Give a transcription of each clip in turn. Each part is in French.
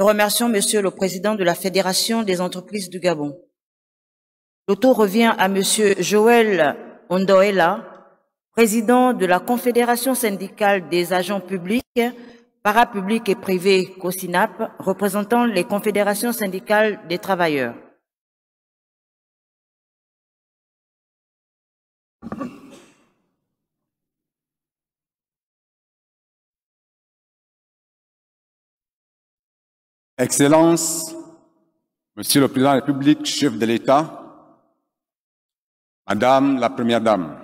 Nous remercions Monsieur le Président de la Fédération des entreprises du Gabon. L'auto revient à Monsieur Joël Ondoela, Président de la Confédération syndicale des agents publics, parapublics et privés COSINAP, représentant les confédérations syndicales des travailleurs. Excellences, Monsieur le Président de la République, chef de l'État, Madame la Première Dame,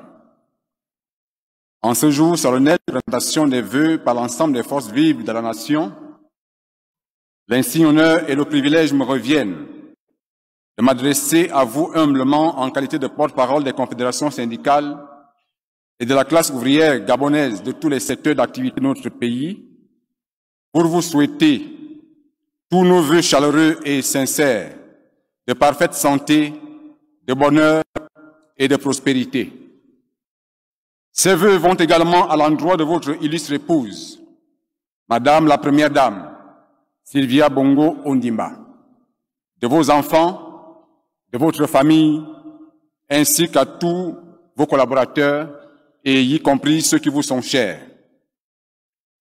en ce jour solennel de présentation des vœux par l'ensemble des forces vives de la nation, l'insigne honneur et le privilège me reviennent de m'adresser à vous humblement en qualité de porte-parole des confédérations syndicales et de la classe ouvrière gabonaise de tous les secteurs d'activité de notre pays pour vous souhaiter tous nos vœux chaleureux et sincères de parfaite santé, de bonheur et de prospérité. Ces vœux vont également à l'endroit de votre illustre épouse, Madame la Première Dame, Sylvia Bongo Ondimba, de vos enfants, de votre famille, ainsi qu'à tous vos collaborateurs, et y compris ceux qui vous sont chers.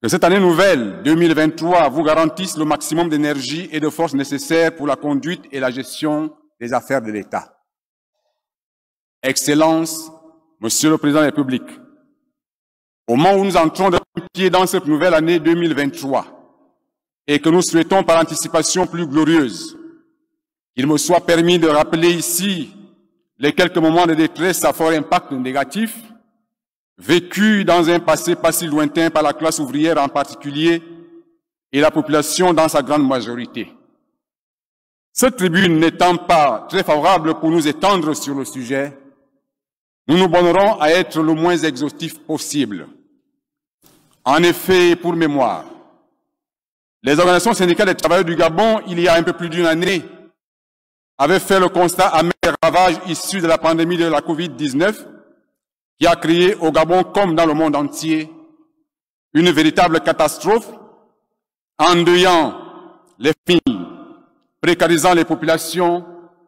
Que cette année nouvelle 2023 vous garantisse le maximum d'énergie et de force nécessaires pour la conduite et la gestion des affaires de l'État. Excellences, Monsieur le Président de la République, au moment où nous entrons de pied dans cette nouvelle année 2023 et que nous souhaitons par anticipation plus glorieuse, qu'il me soit permis de rappeler ici les quelques moments de détresse à fort impact négatif vécus dans un passé pas si lointain par la classe ouvrière en particulier et la population dans sa grande majorité. Cette tribune n'étant pas très favorable pour nous étendre sur le sujet, nous nous bornerons à être le moins exhaustif possible. En effet, pour mémoire, les organisations syndicales des travailleurs du Gabon, il y a un peu plus d'une année, avaient fait le constat amer des ravages issus de la pandémie de la Covid-19 qui a créé au Gabon comme dans le monde entier une véritable catastrophe, endeuillant les familles, précarisant les populations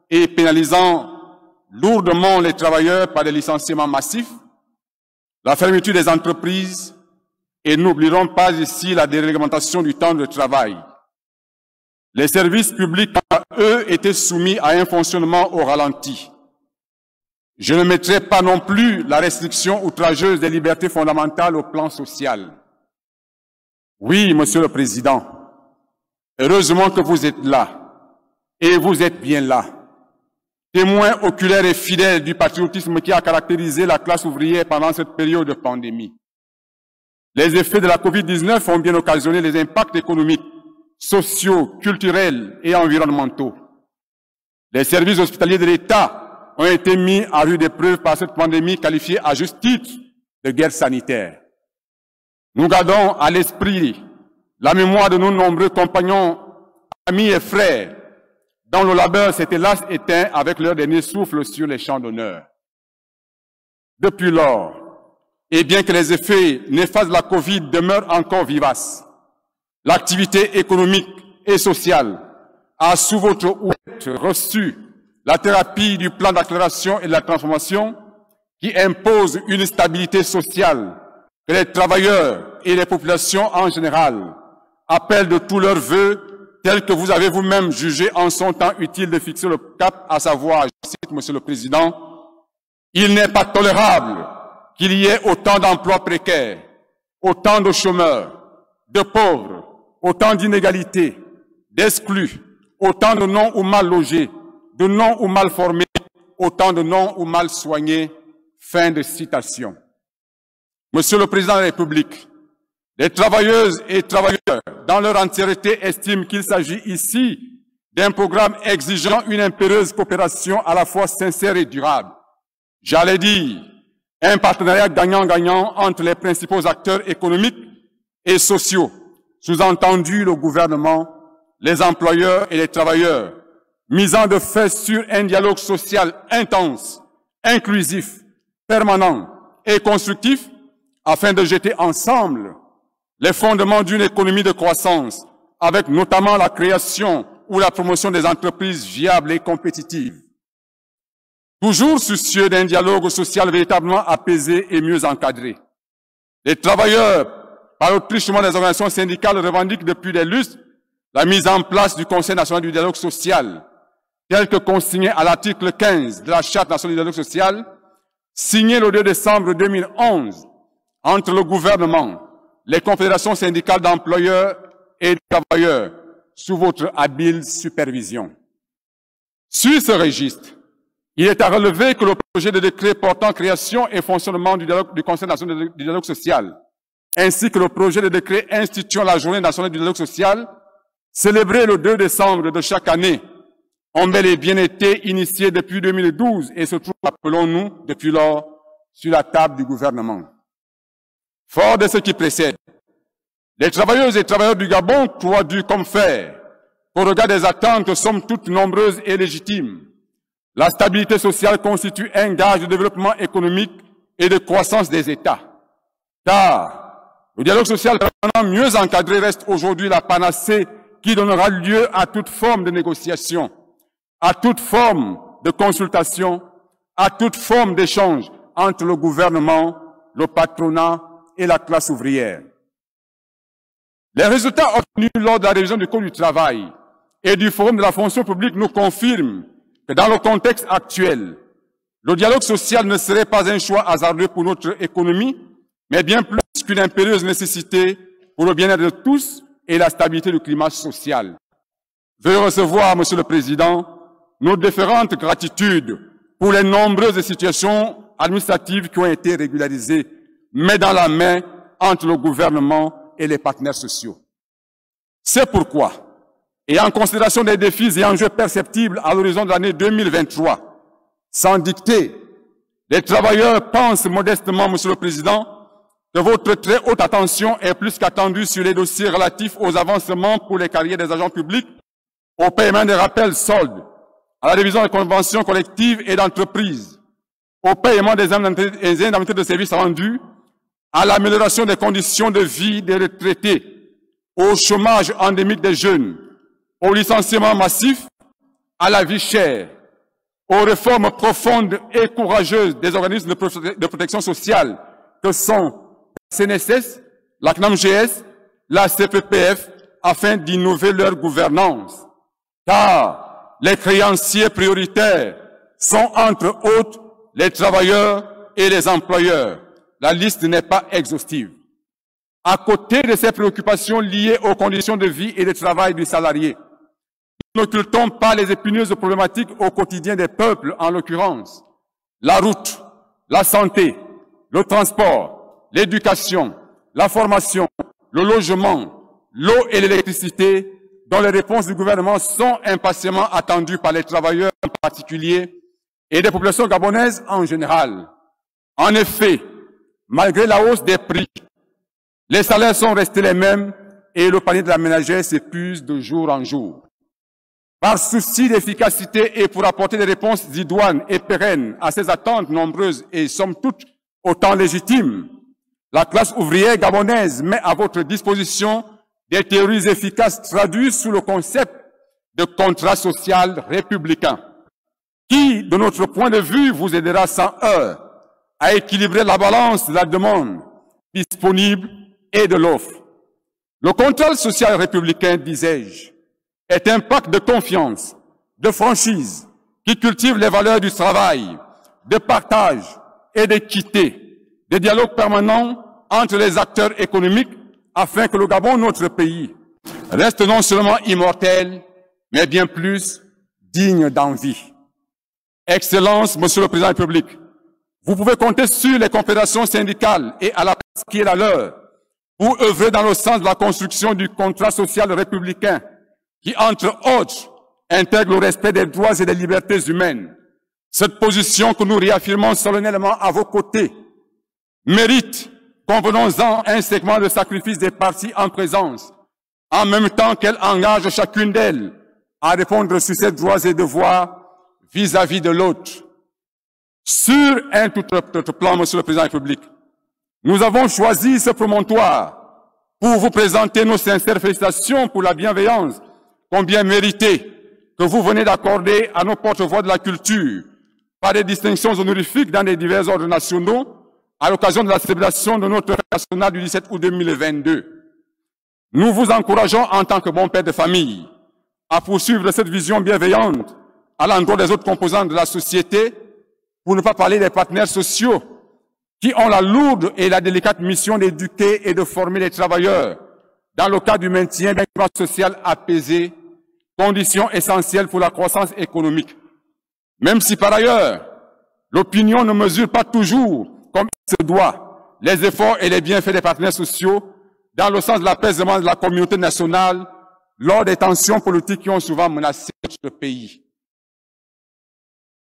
et pénalisant lourdement les travailleurs par des licenciements massifs, la fermeture des entreprises et n'oublierons pas ici la déréglementation du temps de travail. Les services publics, eux, étaient soumis à un fonctionnement au ralenti. Je ne mettrai pas non plus la restriction outrageuse des libertés fondamentales au plan social. Oui, Monsieur le Président, heureusement que vous êtes là, et vous êtes bien là, témoin oculaire et fidèle du patriotisme qui a caractérisé la classe ouvrière pendant cette période de pandémie. Les effets de la Covid-19 ont bien occasionné les impacts économiques, sociaux, culturels et environnementaux. Les services hospitaliers de l'État ont été mis à rude épreuve par cette pandémie qualifiée à juste titre de guerre sanitaire. Nous gardons à l'esprit la mémoire de nos nombreux compagnons, amis et frères dont le labeur s'est hélas éteint avec leur dernier souffle sur les champs d'honneur. Depuis lors, et bien que les effets néfastes de la Covid demeurent encore vivaces, l'activité économique et sociale a sous votre houlette reçu la thérapie du plan d'accélération et de la transformation qui impose une stabilité sociale que les travailleurs et les populations en général appellent de tous leurs vœux, tel que vous avez vous-même jugé en son temps utile de fixer le cap, à savoir, je cite Monsieur le Président, « Il n'est pas tolérable qu'il y ait autant d'emplois précaires, autant de chômeurs, de pauvres, autant d'inégalités, d'exclus, autant de non ou mal logés, de non ou mal formés, autant de non ou mal soignés. » Fin de citation. Monsieur le Président de la République, les travailleuses et travailleurs, dans leur entièreté, estiment qu'il s'agit ici d'un programme exigeant une impérieuse coopération à la fois sincère et durable. J'allais dire, un partenariat gagnant-gagnant entre les principaux acteurs économiques et sociaux, sous-entendu le gouvernement, les employeurs et les travailleurs, misant de fait sur un dialogue social intense, inclusif, permanent et constructif, afin de jeter ensemble les fondements d'une économie de croissance avec notamment la création ou la promotion des entreprises viables et compétitives. Toujours soucieux d'un dialogue social véritablement apaisé et mieux encadré. Les travailleurs, par le truchement des organisations syndicales, revendiquent depuis des lustres la mise en place du Conseil national du dialogue social, tel que consigné à l'article 15 de la Charte nationale du dialogue social, signé le 2 décembre 2011 entre le gouvernement, les confédérations syndicales d'employeurs et de travailleurs, sous votre habile supervision. Sur ce registre, il est à relever que le projet de décret portant création et fonctionnement du Conseil national du dialogue social, ainsi que le projet de décret instituant la Journée nationale du dialogue social, célébrée le 2 décembre de chaque année, ont bel et bien été initiés depuis 2012 et se trouvent, rappelons-nous, depuis lors, sur la table du gouvernement. Fort de ce qui précède, les travailleuses et travailleurs du Gabon croient dur comme fer, au regard des attentes somme toute nombreuses et légitimes. La stabilité sociale constitue un gage de développement économique et de croissance des États. Car le dialogue social permanent mieux encadré reste aujourd'hui la panacée qui donnera lieu à toute forme de négociation, à toute forme de consultation, à toute forme d'échange entre le gouvernement, le patronat et la classe ouvrière. Les résultats obtenus lors de la révision du Code du travail et du Forum de la fonction publique nous confirment que dans le contexte actuel, le dialogue social ne serait pas un choix hasardeux pour notre économie, mais bien plus qu'une impérieuse nécessité pour le bien-être de tous et la stabilité du climat social. Veuillez recevoir, Monsieur le Président, nos différentes gratitudes pour les nombreuses situations administratives qui ont été régularisées, main dans la main entre le gouvernement et les partenaires sociaux. C'est pourquoi, et en considération des défis et enjeux perceptibles à l'horizon de l'année 2023, sans dicter, les travailleurs pensent modestement, Monsieur le Président, que votre très haute attention est plus qu'attendue sur les dossiers relatifs aux avancements pour les carrières des agents publics, au paiement des rappels soldes, à la révision des conventions collectives et d'entreprises, au paiement des indemnités de services rendus, à l'amélioration des conditions de vie des retraités, au chômage endémique des jeunes, au licenciement massif, à la vie chère, aux réformes profondes et courageuses des organismes de protection sociale que sont la CNSS, la CNAMGS, la CPPF, afin d'innover leur gouvernance. Car les créanciers prioritaires sont entre autres les travailleurs et les employeurs. La liste n'est pas exhaustive. À côté de ces préoccupations liées aux conditions de vie et de travail du salarié, nous n'occultons pas les épineuses problématiques au quotidien des peuples, en l'occurrence la route, la santé, le transport, l'éducation, la formation, le logement, l'eau et l'électricité, dont les réponses du gouvernement sont impatiemment attendues par les travailleurs en particulier et des populations gabonaises en général. En effet, malgré la hausse des prix, les salaires sont restés les mêmes et le panier de la ménagère s'épuise de jour en jour. Par souci d'efficacité et pour apporter des réponses idoines et pérennes à ces attentes nombreuses et somme toute autant légitimes, la classe ouvrière gabonaise met à votre disposition des théories efficaces traduites sous le concept de contrat social républicain, qui, de notre point de vue, vous aidera sans heurts à équilibrer la balance de la demande disponible et de l'offre. Le contrat social républicain, disais-je, est un pacte de confiance, de franchise, qui cultive les valeurs du travail, de partage et d'équité, de dialogue permanent entre les acteurs économiques afin que le Gabon, notre pays, reste non seulement immortel, mais bien plus digne d'envie. Excellence, Monsieur le Président de la République, vous pouvez compter sur les confédérations syndicales et à la place qui est la leur pour œuvrer dans le sens de la construction du contrat social républicain qui, entre autres, intègre le respect des droits et des libertés humaines. Cette position que nous réaffirmons solennellement à vos côtés mérite, convenons-en, un segment de sacrifice des parties en présence, en même temps qu'elle engage chacune d'elles à répondre sur ses droits et devoirs vis-à-vis de l'autre. Sur un tout autre plan, Monsieur le Président de la République, nous avons choisi ce promontoire pour vous présenter nos sincères félicitations pour la bienveillance combien méritée que vous venez d'accorder à nos porte-voix de la culture par des distinctions honorifiques dans les divers ordres nationaux à l'occasion de la célébration de notre fête nationale du 17 août 2022. Nous vous encourageons en tant que bons pères de famille à poursuivre cette vision bienveillante à l'endroit des autres composants de la société, pour ne pas parler des partenaires sociaux qui ont la lourde et la délicate mission d'éduquer et de former les travailleurs dans le cadre du maintien d'un climat social apaisé, condition essentielle pour la croissance économique. Même si par ailleurs, l'opinion ne mesure pas toujours comme il se doit les efforts et les bienfaits des partenaires sociaux dans le sens de l'apaisement de la communauté nationale lors des tensions politiques qui ont souvent menacé notre pays.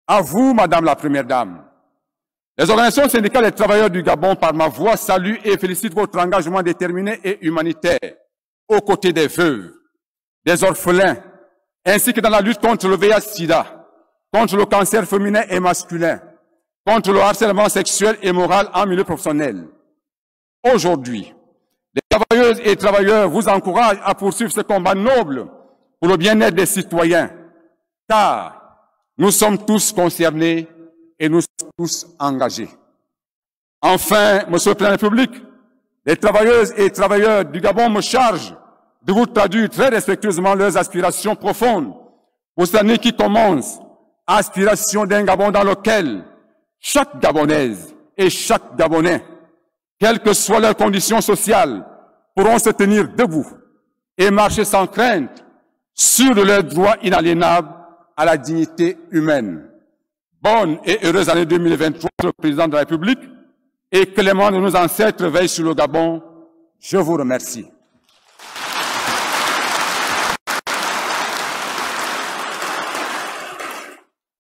À vous, Madame la Première Dame, les organisations syndicales des travailleurs du Gabon, par ma voix, saluent et félicitent votre engagement déterminé et humanitaire aux côtés des veuves, des orphelins, ainsi que dans la lutte contre le VIH-Sida, contre le cancer féminin et masculin, contre le harcèlement sexuel et moral en milieu professionnel. Aujourd'hui, les travailleuses et travailleurs vous encouragent à poursuivre ce combat noble pour le bien-être des citoyens, car nous sommes tous concernés et nous sommes tous engagés. Enfin, Monsieur le Président de la République, les travailleuses et travailleurs du Gabon me chargent de vous traduire très respectueusement leurs aspirations profondes pour cette année qui commence, aspiration d'un Gabon dans lequel chaque Gabonaise et chaque Gabonais, quelles que soient leurs conditions sociales, pourront se tenir debout et marcher sans crainte sur leurs droits inaliénables à la dignité humaine. Bonne et heureuse année 2023, le Président de la République, et que les membres de nos ancêtres veillent sur le Gabon. Je vous remercie.